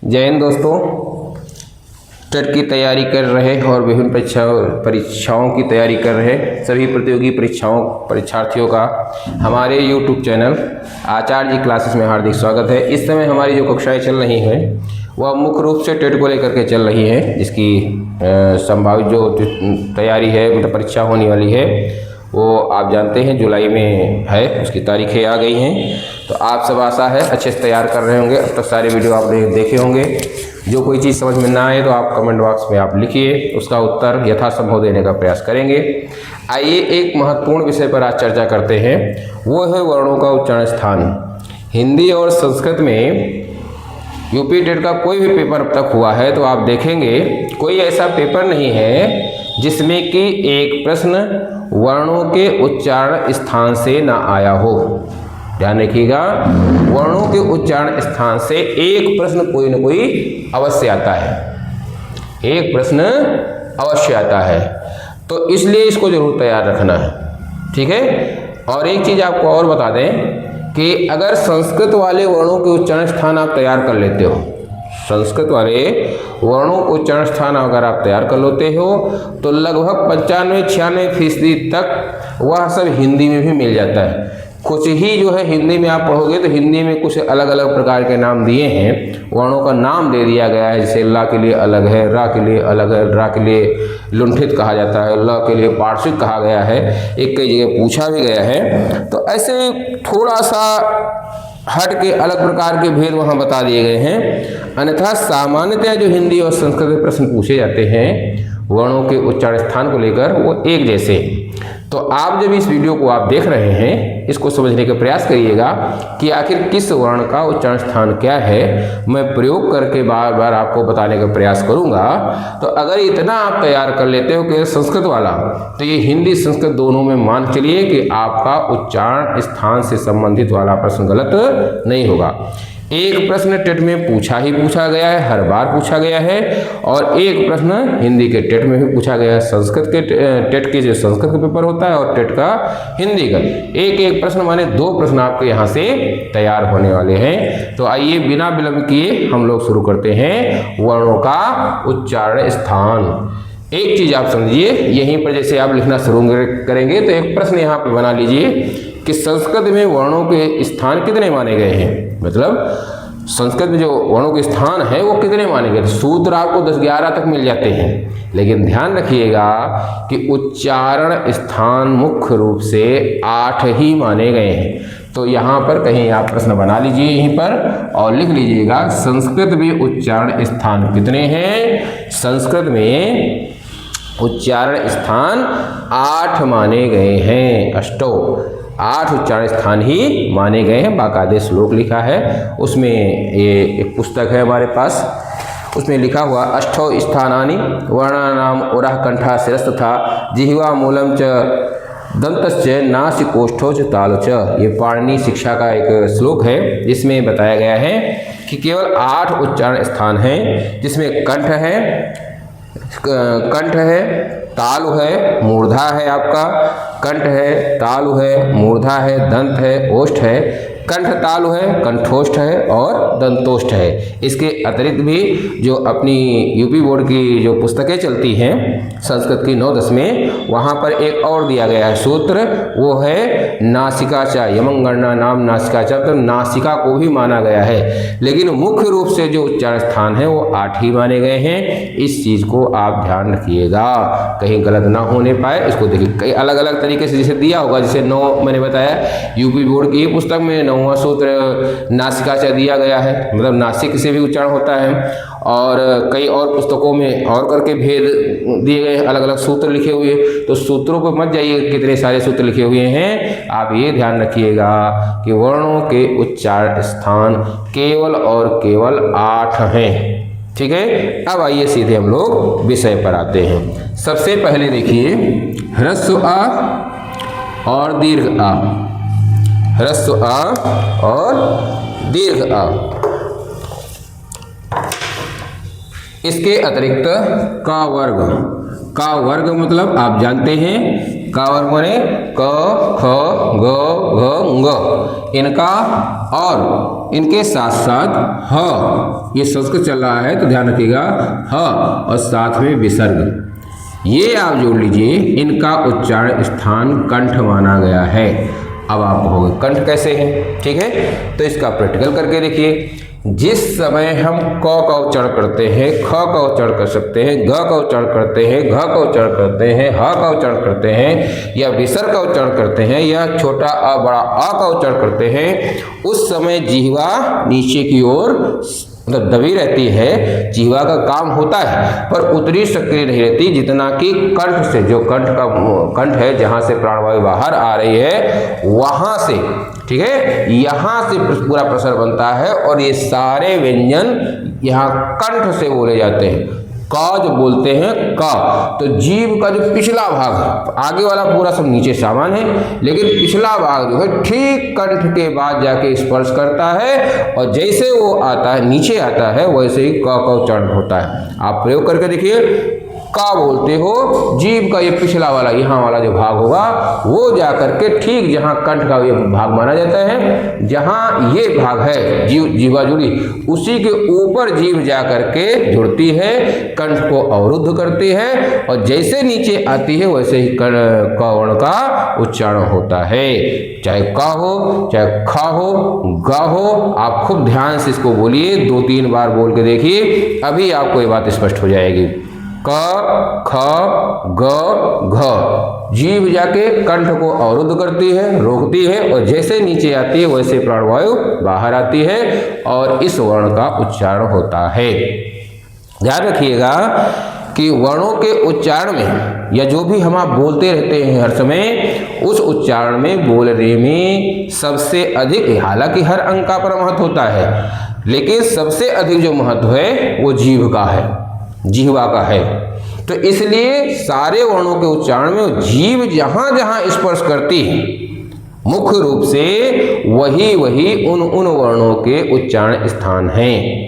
जय हिंद दोस्तों। टेट की तैयारी कर रहे और विभिन्न परीक्षाओं की तैयारी कर रहे सभी प्रतियोगी परीक्षार्थियों का हमारे YouTube चैनल आचार्य जी क्लासेस में हार्दिक स्वागत है। इस समय हमारी जो कक्षाएं चल रही हैं वह मुख्य रूप से टेट को लेकर के चल रही हैं, जिसकी संभावित जो तैयारी है मतलब परीक्षा होने वाली है वो आप जानते हैं जुलाई में है, उसकी तारीखें आ गई हैं। तो आप सब आशा है अच्छे से तैयार कर रहे होंगे। अब तक सारे वीडियो आपने देखे होंगे। जो कोई चीज़ समझ में ना आए तो आप कमेंट बॉक्स में आप लिखिए, उसका उत्तर यथासंभव देने का प्रयास करेंगे। आइए एक महत्वपूर्ण विषय पर आज चर्चा करते हैं, वो है वर्णों का उच्चारण स्थान। हिंदी और संस्कृत में यूपी टेट का कोई भी पेपर अब तक हुआ है तो आप देखेंगे कोई ऐसा पेपर नहीं है जिसमें कि एक प्रश्न वर्णों के उच्चारण स्थान से ना आया हो। ध्यान रखिएगा, वर्णों के उच्चारण स्थान से एक प्रश्न कोई न कोई अवश्य आता है, एक प्रश्न अवश्य आता है। तो इसलिए इसको जरूर तैयार रखना है, ठीक है। और एक चीज़ आपको और बता दें कि अगर संस्कृत वाले वर्णों के उच्चारण स्थान आप तैयार कर लेते हो, संस्कृत वाले वर्णों के उच्चारण स्थान अगर आप तैयार कर लेते हो तो लगभग 95-96% तक वह सब हिंदी में भी मिल जाता है। कुछ ही जो है हिंदी में आप पढ़ोगे तो हिंदी में कुछ अलग अलग प्रकार के नाम दिए हैं, वर्णों का नाम दे दिया गया है। जैसे ला के लिए अलग है, रा के लिए अलग है, रा के लिए लुंठित कहा जाता है, ल के लिए पार्श्विक कहा गया है, एक कई जगह पूछा भी गया है। तो ऐसे थोड़ा सा हट के अलग प्रकार के भेद वहाँ बता दिए गए हैं। अन्यथा सामान्यतः जो हिंदी और संस्कृत में प्रश्न पूछे जाते हैं वर्णों के उच्चारण स्थान को लेकर वो एक जैसे। तो आप जब इस वीडियो को आप देख रहे हैं इसको समझने का प्रयास करिएगा कि आखिर किस वर्ण का उच्चारण स्थान क्या है। मैं प्रयोग करके बार बार आपको बताने का प्रयास करूंगा। तो अगर इतना आप तैयार कर लेते हो कि संस्कृत वाला, तो ये हिंदी संस्कृत दोनों में मान चलिए कि आपका उच्चारण स्थान से संबंधित वाला प्रश्न गलत नहीं होगा। एक प्रश्न टेट में पूछा गया है, हर बार पूछा गया है, और एक प्रश्न हिंदी के टेट में भी पूछा गया है। संस्कृत के टेट के जो संस्कृत का पेपर होता है और टेट का हिंदी का, एक प्रश्न माने 2 प्रश्न आपके यहाँ से तैयार होने वाले हैं। तो आइए बिना विलंब किए हम लोग शुरू करते हैं वर्णों का उच्चारण स्थान। एक चीज आप समझिए, यहीं पर जैसे आप लिखना शुरू करेंगे तो एक प्रश्न यहाँ पे बना लीजिए कि संस्कृत में वर्णों के स्थान कितने माने गए हैं। मतलब संस्कृत में जो वर्णों के स्थान है वो कितने माने गए। सूत्र आपको 10-11 तक मिल जाते हैं, लेकिन ध्यान रखिएगा कि उच्चारण स्थान मुख्य रूप से 8 ही माने गए हैं। तो यहाँ पर कहीं आप प्रश्न बना लीजिए यहीं पर और लिख लीजिएगा संस्कृत में उच्चारण स्थान कितने हैं। संस्कृत में उच्चारण स्थान 8 माने गए हैं। 8 उच्चारण स्थान ही माने गए हैं। बाकायदे श्लोक लिखा है उसमें, ये एक पुस्तक है हमारे पास, उसमें लिखा हुआ 8 स्थानानि वर्णानाम उरः कंठा शिरस्तथा जिह्वा मूलम च दंतश्च नासिकोष्ठो च तालु च। ये पाणिनि शिक्षा का एक श्लोक है जिसमें बताया गया है कि केवल 8 उच्चारण स्थान हैं, जिसमें कंठ है, तालु है, मूर्धा है, आपका कंठ है, तालु है, मूर्धा है, दंत है, ओष्ठ है, कंठ तालु है, कंठोष्ठ है और दंतोष्ठ है। इसके अतिरिक्त भी जो अपनी यूपी बोर्ड की जो पुस्तकें चलती हैं संस्कृत की 9-10 में, वहाँ पर एक और दिया गया है सूत्र, वो है नासिकाचा, यमंगणना नाम नासिकाचा। तो नासिका को भी माना गया है, लेकिन मुख्य रूप से जो उच्चारण स्थान है वो 8 ही माने गए हैं। इस चीज़ को आप ध्यान रखिएगा, कहीं गलत ना होने पाए। इसको देखिए कई अलग अलग तरीके से जैसे दिया होगा, जैसे 9 मैंने बताया यूपी बोर्ड की पुस्तक में 9वां सूत्र नासिकाचा दिया गया है, मतलब नासिक से भी उच्चारण होता है। और कई और पुस्तकों में और करके भेद दिए गए अलग अलग सूत्र लिखे हुए। तो सूत्रों पर मत जाइए कितने सारे सूत्र लिखे हुए हैं, आप ये ध्यान रखिएगा कि वर्णों के उच्चारण स्थान केवल और केवल 8 हैं, ठीक है। अब आइए सीधे हम लोग विषय पर आते हैं। सबसे पहले देखिए ह्रस्व आ और दीर्घ आ, ह्रस्व आ और दीर्घ आ। इसके अतिरिक्त का वर्ग मतलब आप जानते हैं का वर्ग माने क ख ग घ ङ, इनका और इनके साथ साथ ह, ये संस्कृत चल रहा है तो ध्यान रखिएगा, ह और साथ में विसर्ग, ये आप जोड़ लीजिए। इनका उच्चारण स्थान कंठ माना गया है। अब आप कहोगे कंठ कैसे है, ठीक है, तो इसका प्रैक्टिकल करके देखिए। जिस समय हम क का उच्चारण करते हैं, ख का उच्चारण कर सकते हैं, ग का उच्चारण करते हैं, घ का उच्चारण करते हैं, ह का उच्चारण करते हैं, या विसर्ग का उच्चारण करते हैं, या छोटा अ बड़ा आ का उच्चारण करते हैं, उस समय जिह्वा नीचे की ओर मतलब दबी रहती है। जिह्वा का काम होता है पर उतनी सक्रिय नहीं रहती जितना कि कंठ से, जो कंठ है जहाँ से प्राणवायु बाहर आ रही है वहाँ से, ठीक है, यहाँ से पूरा प्रेशर बनता है और ये सारे व्यंजन यहाँ कंठ से बोले जाते हैं। का जो बोलते हैं का, तो जीभ का जो पिछला भाग है, आगे वाला पूरा सब नीचे सामान है, लेकिन पिछला भाग जो है ठीक कंठ के बाद जाके स्पर्श करता है और जैसे वो आता है नीचे आता है वैसे ही का उच्चारण होता है। आप प्रयोग करके देखिए। का बोलते हो, जीभ का ये पिछला वाला यहाँ वाला जो भाग होगा वो जाकर के ठीक जहाँ कंठ का ये भाग माना जाता है, जहाँ ये भाग है जीवा जुड़ी, उसी के ऊपर जीभ जाकर के जुड़ती है, कंठ को अवरुद्ध करती है और जैसे नीचे आती है वैसे ही क वर्ण का उच्चारण होता है। चाहे का हो, चाहे खा हो, गा हो, आप खूब ध्यान से इसको बोलिए, 2-3 बार बोल के देखिए, अभी आपको ये बात स्पष्ट हो जाएगी। क, ख, ग, घ, जीभ जाके कंठ को अवरुद्ध करती है, रोकती है और जैसे नीचे आती है वैसे प्राणवायु बाहर आती है और इस वर्ण का उच्चारण होता है। ध्यान रखिएगा कि वर्णों के उच्चारण में या जो भी हम आप बोलते रहते हैं हर समय, उस उच्चारण में बोलने में सबसे अधिक, हालांकि हर अंग का पर महत्व होता है, लेकिन सबसे अधिक जो महत्व है वो जीभ का है, जिह्वा का है। तो इसलिए सारे वर्णों के उच्चारण में जीभ जहां जहां स्पर्श करती है मुख्य रूप से वही उन वर्णों के उच्चारण स्थान हैं।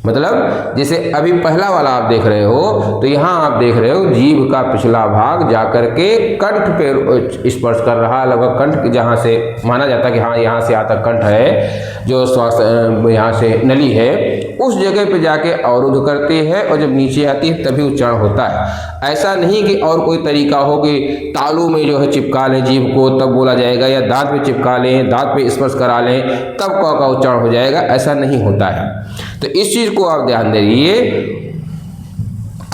मतलब जैसे अभी पहला वाला आप देख रहे हो तो यहाँ आप देख रहे हो जीभ का पिछला भाग जाकर के कंठ पे स्पर्श कर रहा है, लगभग कंठ जहाँ से माना जाता है कि हाँ यहाँ से आता कंठ है, जो श्वास यहाँ से नली है उस जगह पे जाके अवरुद्ध करती है और जब नीचे आती है तभी उच्चारण होता है। ऐसा नहीं कि और कोई तरीका हो कि तालू में जो है चिपका लें जीभ को तब बोला जाएगा, या दांत पे चिपका लें, दांत पे स्पर्श करा लें तब क का उच्चारण हो जाएगा, ऐसा नहीं होता है। तो इस चीज को आप ध्यान दीजिए,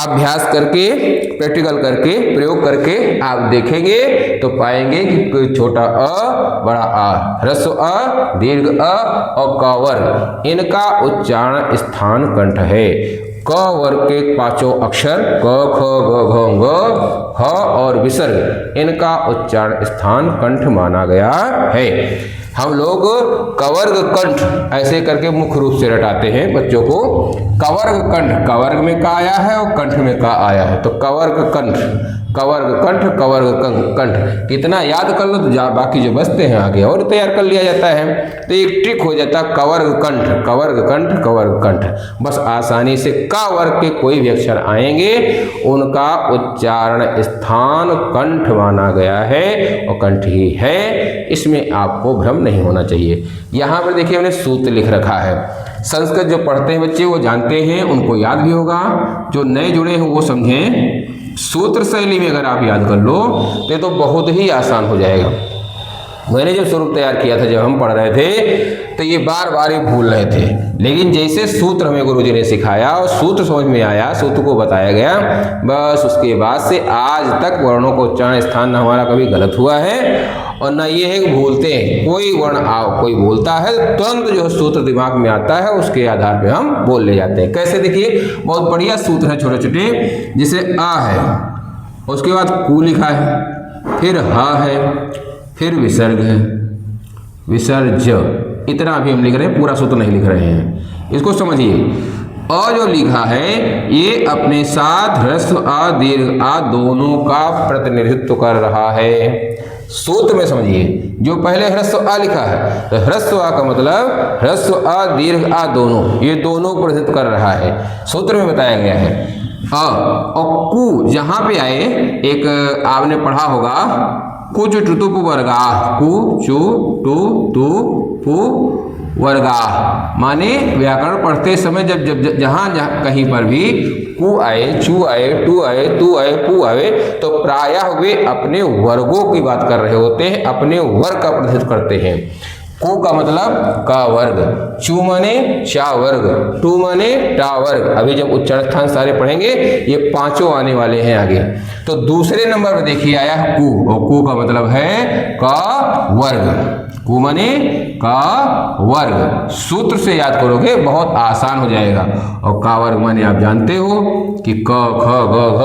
अभ्यास करके, प्रैक्टिकल करके, प्रयोग करके आप देखेंगे तो पाएंगे कि छोटा अ बड़ा आ, ह्रस्व अ, दीर्घ अ और क वर्ग, इनका उच्चारण स्थान कंठ है। क वर्ग के 5 अक्षर क, ख, ग, घ, ङ, ह और विसर्ग, इनका उच्चारण स्थान कंठ माना गया है। हम लोग कवर्ग कंठ ऐसे करके मुख्य रूप से रटाते हैं बच्चों को। कवर्ग कंठ, कवर्ग में का आया है और कंठ में का आया है, तो कवर्ग कंठ, कवर्ग कंठ, कवर्ग कंठ, कितना याद कर लो तो बाकी जो बचते हैं आगे और तैयार कर लिया जाता है। तो एक ट्रिक हो जाता है कवर्ग कंठ, कवर्ग कंठ, कवर्ग कंठ, बस आसानी से का वर्ग के कोई भी अक्षर आएंगे उनका उच्चारण स्थान कंठ माना गया है और कंठ ही है, इसमें आपको भ्रम नहीं होना चाहिए। यहाँ पर देखिए हमने सूत्र लिख रखा है। संस्कृत जो पढ़ते हैं बच्चे वो जानते हैं, उनको याद भी होगा, जो नए जुड़े हैं वो समझें। सूत्र शैली में अगर आप याद कर लो तो ये तो बहुत ही आसान हो जाएगा। मैंने जब स्वरूप तैयार किया था, जब हम पढ़ रहे थे तो ये बार बार ही भूल रहे थे, लेकिन जैसे सूत्र हमें गुरुजी ने सिखाया और सूत्र समझ में आया, सूत्र को बताया गया, बस उसके बाद से आज तक वर्णों को उच्चारण स्थान हमारा कभी गलत हुआ है और ना ये है कि भूलते हैं। कोई वर्ण कोई बोलता है तुरंत जो सूत्र दिमाग में आता है उसके आधार पे हम बोल ले जाते हैं। कैसे देखिए, बहुत बढ़िया सूत्र है छोटे छोटे, जैसे आ है, उसके बाद कु लिखा है, फिर हा है, फिर विसर्ग है, विसर्ज, इतना अभी हम लिख रहे हैं, पूरा सूत्र नहीं लिख रहे हैं। इसको समझिए, अ जो लिखा है ये अपने साथ ह्रस्व आ दीर्घ आ दोनों का प्रतिनिधित्व कर रहा है। सूत्र में समझिए, जो पहले ह्रस्व आ लिखा है तो ह्रस्व आ का मतलब ह्रस्व आ दीर्घ आ दोनों, ये दोनों प्रतिनिधित्व कर रहा है, सूत्र में बताया गया है। अ और कु जहाँ पे आए, एक आपने पढ़ा होगा कुछ टुतुप वर्गा, कु चु टु तु पु वर्गाः माने व्याकरण पढ़ते समय जब जहाँ कहीं पर भी कु आए, चू आए, टू आए, तू आए, पू आए तो प्रायः वे अपने वर्गों की बात कर रहे होते हैं, अपने वर्ग का प्रतिनिधित्व करते हैं। को का मतलब का वर्ग, चू माने चा वर्ग, टू माने टा वर्ग। अभी जब उच्चारण स्थान सारे पढ़ेंगे ये पांचों आने वाले हैं आगे। तो दूसरे नंबर पर देखिए आया है कु, और कु का मतलब है का वर्ग। कु माने का वर्ग, सूत्र से याद करोगे बहुत आसान हो जाएगा। और का वर्ग माने आप जानते हो कि क ख ग घ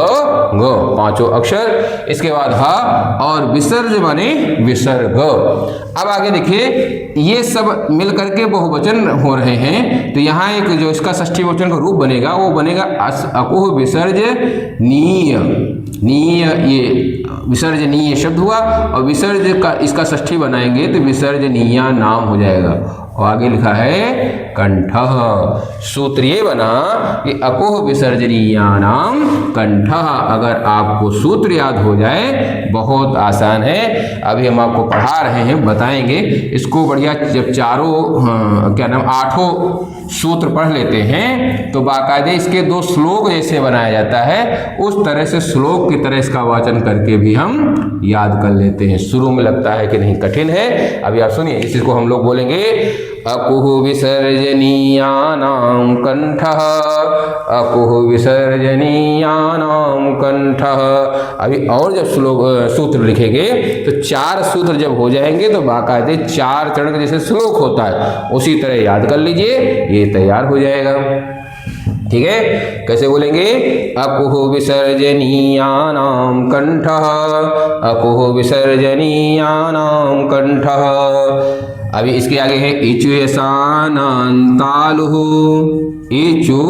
ग पांचों अक्षर, इसके बाद ह, और विसर्ज माने विसर्ग। अब आगे देखिए ये सब मिल करके बहुवचन हो रहे हैं, तो यहाँ एक जो इसका षष्ठी बहुवचन का रूप बनेगा वो बनेगा अकुह विसर्जनीय। नीय ये विसर्जनीय शब्द हुआ, और विसर्ज का इसका षष्ठी बनाएंगे तो विसर्जनीया नाम हो जाएगा। और आगे लिखा है कंठः। सूत्र ये बना कि अकुह विसर्जनीयानाम कंठः। अगर आपको सूत्र याद हो जाए बहुत आसान है, अभी हम आपको पढ़ा रहे हैं, बताएंगे इसको बढ़िया। जब चारों क्या नाम 8 सूत्र पढ़ लेते हैं तो बाकायदे इसके 2 श्लोक जैसे बनाया जाता है, उस तरह से श्लोक की तरह इसका वाचन करके भी हम याद कर लेते हैं। शुरू में लगता है कि नहीं कठिन है, अभी आप सुनिए। इसको हम लोग बोलेंगे अकुह विसर्जनीयानां कंठः, अकुह विसर्जनीयानां कंठः। अभी और जब सूत्र लिखेंगे तो 4 सूत्र जब हो जाएंगे तो बाकायदे 4 चरण का जैसे श्लोक होता है उसी तरह याद कर लीजिए, ये तैयार हो जाएगा। ठीक है, कैसे बोलेंगे? अकुह विसर्जनीयानां कंठः, अकुह विसर्जनीयानां कंठः। अभी इसके आगे है इचु यशानां तालुः, इचु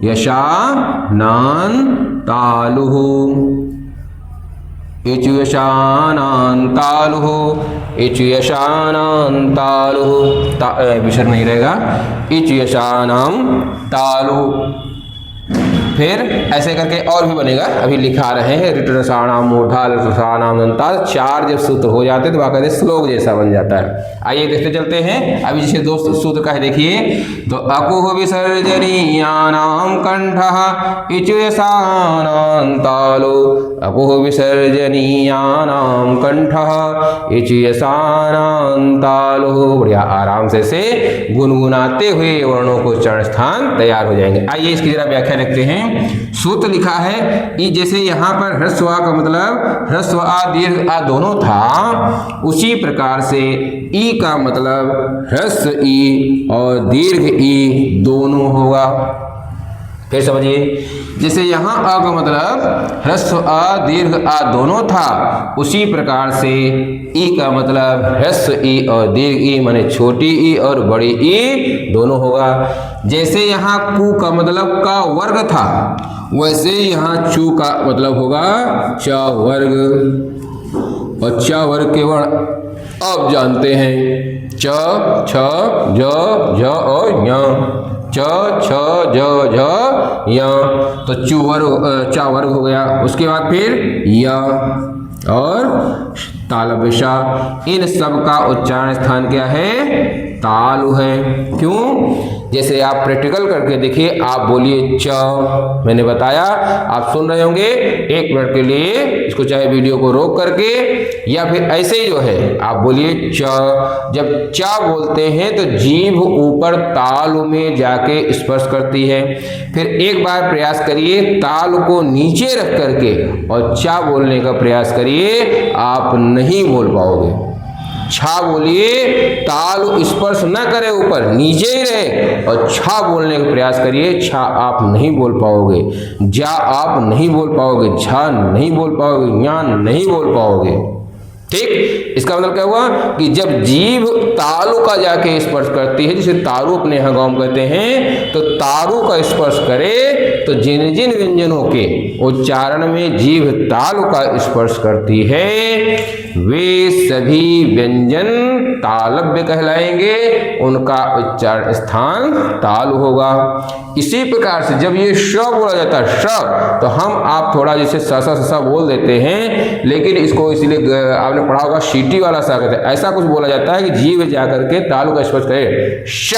यशानां तालुः, इचु यशानां तालुः, इचु यशानां तालुः। विसर्ग नहीं रहेगा, इचु यशानां तालु। फिर ऐसे करके और भी बनेगा, अभी लिखा रहे हैं ऋटरसाणाम मूढ़ा ऋटरसाणाम दंताल। 4 जब सूत्र हो जाते हैं तो बाकायदे श्लोक जैसा बन जाता है। आइए देखते चलते हैं। अभी जैसे 2 सूत्र का है देखिए, तो अकुह विसर्जनीयानां कंठः इचु यशानां तालु, अकुह विसर्जनीयानां कंठः इचु यशानां तालु। बढ़िया आराम से गुनगुनाते हुए वर्णों को उच्चारण स्थान तैयार हो जाएंगे। आइए इसकी जरा व्याख्या रखते हैं। सूत्र लिखा है ई, जैसे यहाँ पर ह्रस्व आ का मतलब ह्रस्व आ दीर्घ आ दोनों था, उसी प्रकार से ई का मतलब ह्रस्व ई और दीर्घ ई दोनों होगा। फिर समझिए, जैसे यहाँ आ का मतलब ह्रस्व आ दीर्घ आ दोनों था, उसी प्रकार से ई का मतलब ह्रस्व ई और दीर्घ ई माने छोटी ई और बड़ी ई दोनों होगा। जैसे यहाँ कु का मतलब का वर्ग था, वैसे यहाँ चू का मतलब होगा च वर्ग। और च वर्ग के वर्ण अब जानते हैं, च छ ज झ और ञ। च छ ज झ य, तो चू वर्ग चा वर्ग हो गया। उसके बाद फिर य और तालव्यशा, इन सब का उच्चारण स्थान क्या है? तालु है। क्यों? जैसे आप प्रैक्टिकल करके देखिए, आप बोलिए च, मैंने बताया, आप सुन रहे होंगे, 1 मिनट के लिए इसको चाहे वीडियो को रोक करके या फिर ऐसे ही जो है आप बोलिए च। जब च बोलते हैं तो जीभ ऊपर तालु में जाके स्पर्श करती है। फिर एक बार प्रयास करिए तालु को नीचे रख करके और च बोलने का प्रयास करिए, आप नहीं बोल पाओगे। छा बोलिए, तालु स्पर्श न करे, ऊपर नीचे ही रहे, और छा बोलने का प्रयास करिए, छा आप नहीं बोल पाओगे, जा आप नहीं बोल पाओगे, झा नहीं बोल पाओगे, ज्ञान नहीं बोल पाओगे। ठीक, इसका मतलब क्या हुआ कि जब जीभ तालु का जाके स्पर्श करती है, जिसे तारु अपने यहाँ गाँव कहते हैं, तो तारु का स्पर्श करे तो जिन जिन व्यंजनों के उच्चारण में जीभ तालु का स्पर्श करती है वे सभी व्यंजन तालव्य कहलाएंगे, उनका उच्चारण स्थान तालु होगा। इसी प्रकार से जब ये श बोला जाता है श, तो हम आप थोड़ा जैसे सा बोल देते हैं, लेकिन इसको इसलिए आपने आपने पढ़ा होगा सीटी वाला सा कहते हैं, ऐसा कुछ बोला जाता है कि जीभ जाकर के तालु का स्पर्श करे, श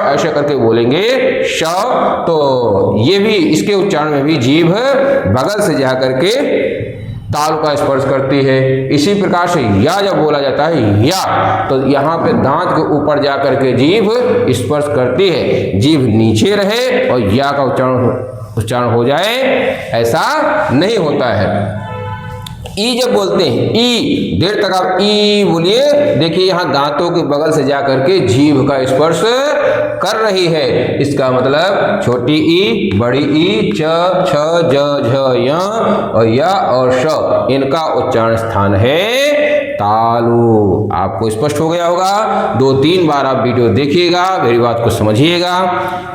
ऐसे करके बोलेंगे श, तो ये भी इसके उच्चारण में भी जीभ बगल से जाकर के तालु का स्पर्श करती है। इसी प्रकार से या जब बोला जाता है या, तो यहाँ पे दांत के ऊपर जाकर के जीभ स्पर्श करती है, जीभ नीचे रहे और या का उच्चारण हो जाए, ऐसा नहीं होता है। ई जब बोलते हैं, ई देर तक आप ई बोलिए, देखिए यहाँ दांतों के बगल से जाकर के जीभ का स्पर्श कर रही है, इसका मतलब छोटी ई, बड़ी ई, च, छ, ज, झ, य और या और श, इनका उच्चारण स्थान है तालु। आपको स्पष्ट हो गया होगा। 2-3 बार आप वीडियो देखिएगा, मेरी बात को समझिएगा,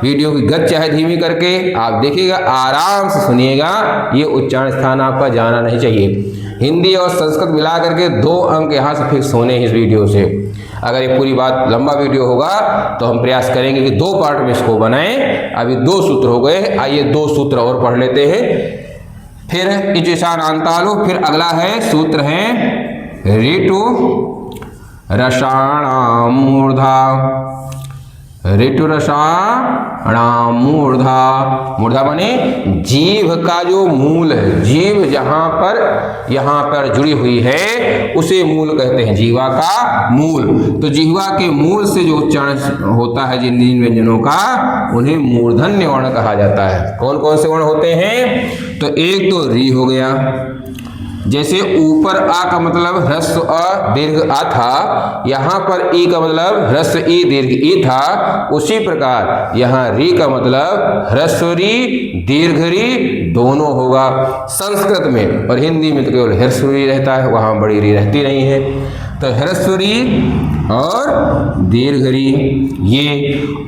वीडियो की गति चाहे धीमी करके आप देखिएगा, आराम से सुनिएगा, ये उच्चारण स्थान आपका जाना नहीं चाहिए। हिंदी और संस्कृत मिला करके 2 अंक यहाँ से फिक्स होने हैं इस वीडियो से। अगर ये पूरी बात लंबा वीडियो होगा तो हम प्रयास करेंगे कि 2 पार्ट में इसको बनाएं। अभी 2 सूत्र हो गए, आइए 2 सूत्र और पढ़ लेते हैं, फिर इचेशान अंतालु। फिर अगला है सूत्र है ऋतु रसाणाम मूर्धा, ऋतु रसाणाम मूर्धा, मूर्धा बने जीभ का जो मूल है, जीभ जहाँ पर जुड़ी हुई है उसे मूल कहते हैं, जीवा का मूल। तो जीवा के मूल से जो उच्चारण होता है जिन व्यंजनों का, उन्हें मूर्धन्य वर्ण कहा जाता है। कौन कौन से वर्ण होते हैं? तो एक तो री हो गया, जैसे ऊपर आ का मतलब ह्रस्व अ दीर्घ आ था, यहाँ पर ई का मतलब ह्रस्व ई दीर्घ ई था, उसी प्रकार यहाँ री का मतलब ह्रस्व री दीर्घ री दोनों होगा संस्कृत में। और हिंदी में तो केवल ह्रस्व री रहता है, वहाँ बड़ी री रहती नहीं है। तो ह्रस्व री और दीर्घ री ये,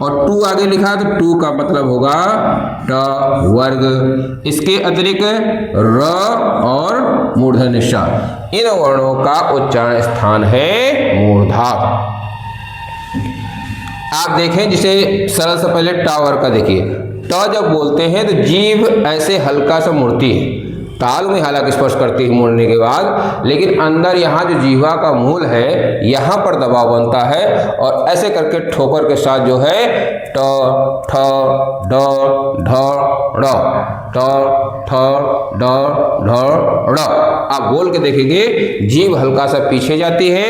और टू आगे लिखा तो टू का मतलब होगा ट वर्ग। इसके अतिरिक्त र और मूर्धन्य श, इन वर्णों का उच्चारण स्थान है मूर्धा। आप देखें, जिसे सरल से पहले ट वर्ग का देखिए, ट जब बोलते हैं तो जीभ ऐसे हल्का सा मुड़ती है, तालु में हालांकि स्पर्श करती है मुड़ने के बाद, लेकिन अंदर यहाँ जो जीवा का मूल है यहाँ पर दबाव बनता है, और ऐसे करके ठोकर के साथ जो है ट ठ ड ढ ड़, ट ठ ड ढ ड़। आप बोल के देखेंगे, जीभ हल्का सा पीछे जाती है,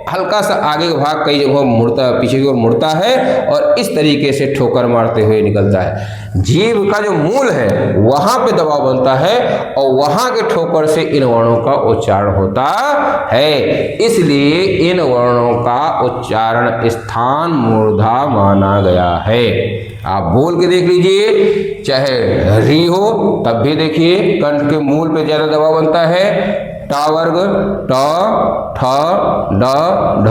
हल्का सा आगे का भाग कई जगहों मुड़ता, पीछे की ओर मुड़ता है, और इस तरीके से ठोकर मारते हुए निकलता है। जीभ का जो मूल है वहां पे दबाव बनता है, और वहां के ठोकर से इन वर्णों का उच्चारण होता है, इसलिए इन वर्णों का उच्चारण स्थान मूर्धा माना गया है। आप बोल के देख लीजिए, चाहे री हो तब भी देखिए कंठ के मूल पे ज्यादा दबाव बनता है, टा वर्ग ट ठ ड ढ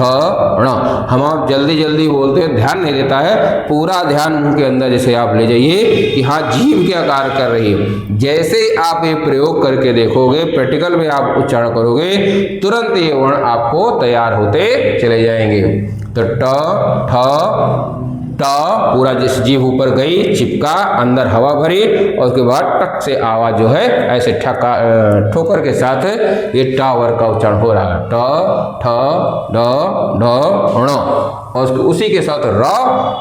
ण। हम आप जल्दी जल्दी बोलते हैं, ध्यान नहीं देता है, पूरा ध्यान मुंह के अंदर जैसे आप ले जाइए कि हाँ जीभ क्या कार्य कर रही है। जैसे आप ये प्रयोग करके देखोगे, प्रैक्टिकल में आप उच्चारण करोगे, तुरंत ये वर्ण आपको तैयार होते चले जाएंगे। तो ट ठ ट पूरा जिस जीभ ऊपर गई, चिपका, अंदर हवा भरी, और उसके बाद टक से आवाज जो है ऐसे ठोकर के साथ ये टा वर्ग का उच्चारण हो रहा है, ट ठ ड ढ ण, और उसी के साथ र।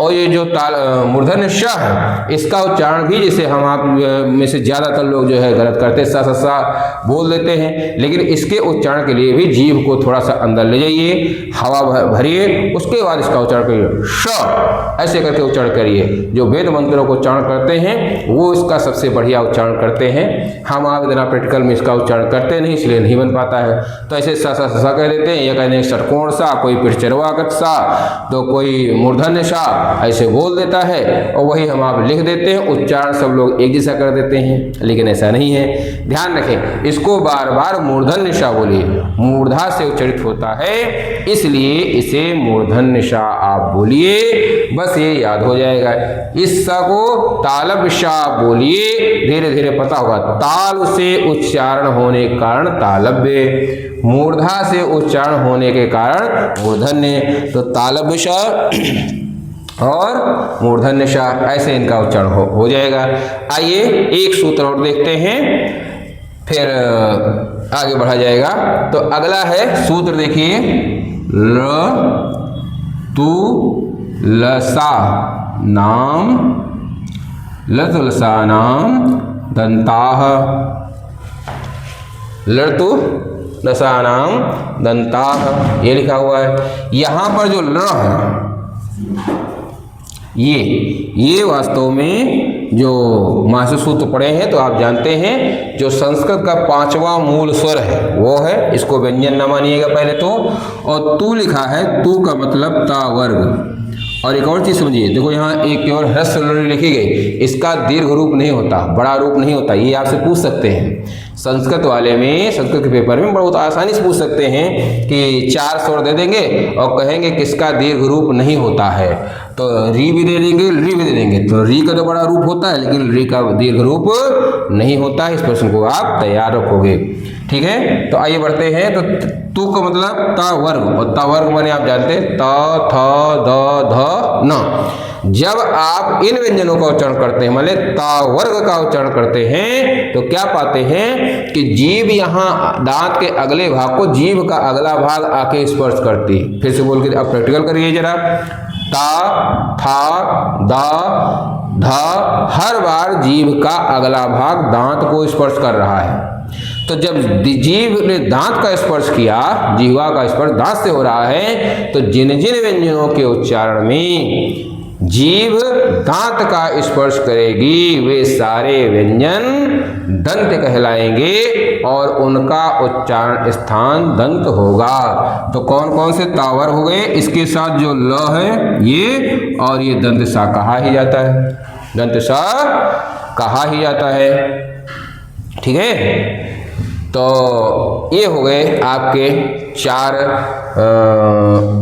और ये जो ताल मूर्धन्य श है, इसका उच्चारण भी जैसे हम आप में से ज्यादातर लोग जो है गलत करते, सा सा सा बोल देते हैं, लेकिन इसके उच्चारण के लिए भी जीभ को थोड़ा सा अंदर ले जाइए, हवा भरिए, उसके बाद इसका उच्चारण करिए, श ऐसे करके उच्चारण करिए। जो वेद मंत्रों को उच्चारण करते हैं वो इसका सबसे बढ़िया उच्चारण करते हैं। हम आप इतना प्रैक्टिकल में इसका उच्चारण करते नहीं, इसलिए नहीं बन पाता है। तो ऐसे सा सा सा कह देते हैं, या कहते हैं षटकोण सा, कोई पिछचरवागत सा, तो कोई मूर्धन्य सा, ऐसे बोल देता है, और वही हम आप लिख देते हैं। उच्चारण सब लोग एक जैसा कर देते हैं, लेकिन ऐसा नहीं है। ध्यान रखें, इसको बार बार मूर्धन्य सा बोलिए, मूर्धा से उच्चारित होता है, इसलिए इसे मूर्धन्य सा आप बोलिए, बस ये याद हो जाएगा। इस सा को तालब शा बोलिए, धीरे धीरे पता होगा। ताल से उच्चारण होने के कारण तालव्य, मूर्धा से उच्चारण होने के कारण मूर्धन्य। तो तालव्य शा और मूर्धन्य शा, ऐसे इनका उच्चारण हो जाएगा। आइए एक सूत्र और देखते हैं। फिर आगे बढ़ा जाएगा। तो अगला है सूत्र, देखिए ल तु लसा नाम लतुलसा नाम दंताः, लतु लसा नाम दंताः, ये लिखा हुआ है। यहाँ पर जो ल है ये वास्तव में जो मासिक सूत्र पढ़े हैं तो आप जानते हैं, जो संस्कृत का 5वां मूल स्वर है वो है, इसको व्यंजन न मानिएगा पहले तो। और तू लिखा है, तू का मतलब ता वर्ग। और एक और चीज समझिए, देखो यहाँ एक केवल ह्रस्व लिखी गई, इसका दीर्घ रूप नहीं होता, बड़ा रूप नहीं होता। ये आपसे पूछ सकते हैं संस्कृत वाले में, संस्कृत के पेपर में बहुत आसानी से पूछ सकते हैं कि 4 स्वर दे देंगे और कहेंगे किसका दीर्घ रूप नहीं होता है, तो री भी दे देंगे, री भी दे देंगे। तो री का तो बड़ा रूप होता है लेकिन री का दीर्घ रूप नहीं होता है। इस प्रश्न को आप तैयार रखोगे, ठीक है। तो आइए बढ़ते हैं। तो तू का मतलब ता वर्ग, और ता वर्ग माने आप जानते हैं त थ द ध न। जब आप इन व्यंजनों का उच्चारण करते हैं, मतलब ता वर्ग का उच्चारण करते हैं, तो क्या पाते हैं कि जीभ यहाँ दांत के अगले भाग को, जीभ का अगला भाग आके स्पर्श करती है। फिर से बोल के अब प्रैक्टिकल करिए जरा। ता था दा धा, हर बार जीभ का अगला भाग दांत को स्पर्श कर रहा है। तो जब जीभ ने दांत का स्पर्श किया, जीवा का स्पर्श दांत से हो रहा है, तो जिन जिन व्यंजनों के उच्चारण में जीभ दांत का स्पर्श करेगी वे सारे व्यंजन दंत कहलाएंगे और उनका उच्चारण स्थान दंत होगा। तो कौन कौन से तावर हो गए, इसके साथ जो ल है ये, और ये दंत सा कहा ही जाता है, दंत सा कहा ही जाता है, ठीक है। तो ये हो गए आपके 4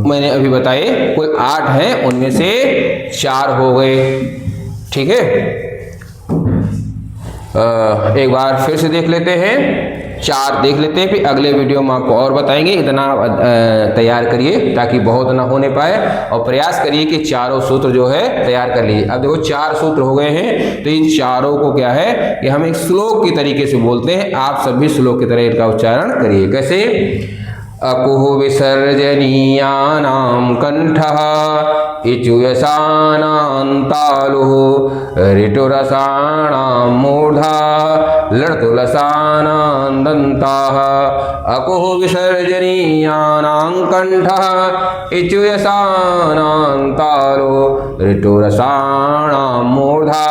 मैंने अभी बताए, कोई 8 हैं, उनमें से 4 हो गए, ठीक है। एक बार फिर से देख लेते हैं, 4 देख लेते हैं, फिर अगले वीडियो में आपको और बताएंगे। इतना तैयार करिए ताकि बहुत ना होने पाए, और प्रयास करिए कि चारों सूत्र जो है तैयार कर लीजिए। अब देखो 4 सूत्र हो गए हैं, तो इन चारों को क्या है कि हम एक श्लोक की तरीके से बोलते हैं। आप सभी श्लोक की तरह इनका उच्चारण करिए। कैसे? अकुः विसर्जनीयानां कंठः इचुयसानां तालुः ऋटुरसाणां मूर्धा लर्तुलसानां दन्ताः। अकुः विसर्जनीयानां कंठः इचुयसानां तालुः ऋटुरसाणां मूर्धा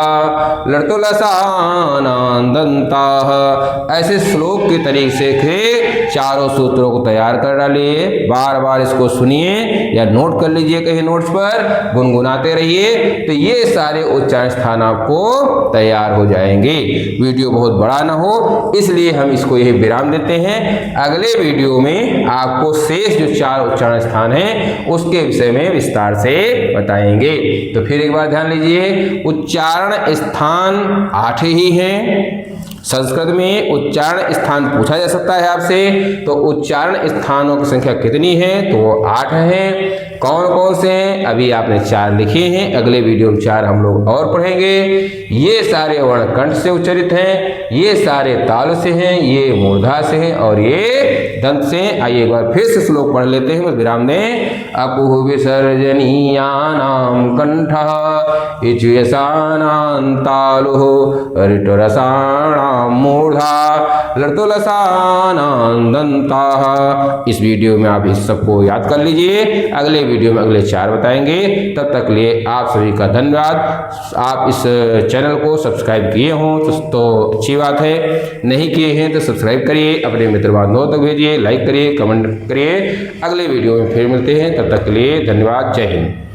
लर्तुलसानां दन्ताः। ऐसे श्लोक के तरीके से चारों सूत्रों को तैयार कर डालिए। बार बार इसको सुनिए या नोट कर लीजिए कहीं नोट्स पर, गुनगुनाते रहिए, तो ये सारे उच्चारण स्थान आपको तैयार हो जाएंगे। वीडियो बहुत बड़ा ना हो इसलिए हम इसको यही विराम देते हैं। अगले वीडियो में आपको शेष जो 4 उच्चारण स्थान हैं उसके विषय में विस्तार से बताएंगे। तो फिर एक बार ध्यान लीजिए, उच्चारण स्थान 8 ही हैं। संस्कृत में उच्चारण स्थान पूछा जा सकता है आपसे, तो उच्चारण स्थानों की संख्या कितनी है, तो वो 8 हैं। कौन कौन से हैं, अभी आपने 4 लिखे हैं, अगले वीडियो में 4 हम लोग और पढ़ेंगे। ये सारे वर्ण कंठ से उच्चारित हैं, ये सारे ताल से हैं, ये मूर्धा से हैं और ये दंत से हैं। आइए एक बार फिर से श्लोक पढ़ लेते हैं, विराम दें। अकुः विसर्जनीयानां कंठः इचुयसानां तालुः ऋटुरसाणां मूर्धा लर्तुलसानां दन्ताः। इस वीडियो में आप इस सबको याद कर लीजिए, अगले वीडियो में अगले 4 बताएंगे। तब तक लिए आप सभी का धन्यवाद। आप इस चैनल को सब्सक्राइब किए हों तो अच्छी बात है, नहीं किए हैं तो सब्सक्राइब करिए, अपने मित्र बांधवों तक भेजिए, लाइक करिए, कमेंट करिए। अगले वीडियो में फिर मिलते हैं, तब तक के लिए धन्यवाद। जय हिंद।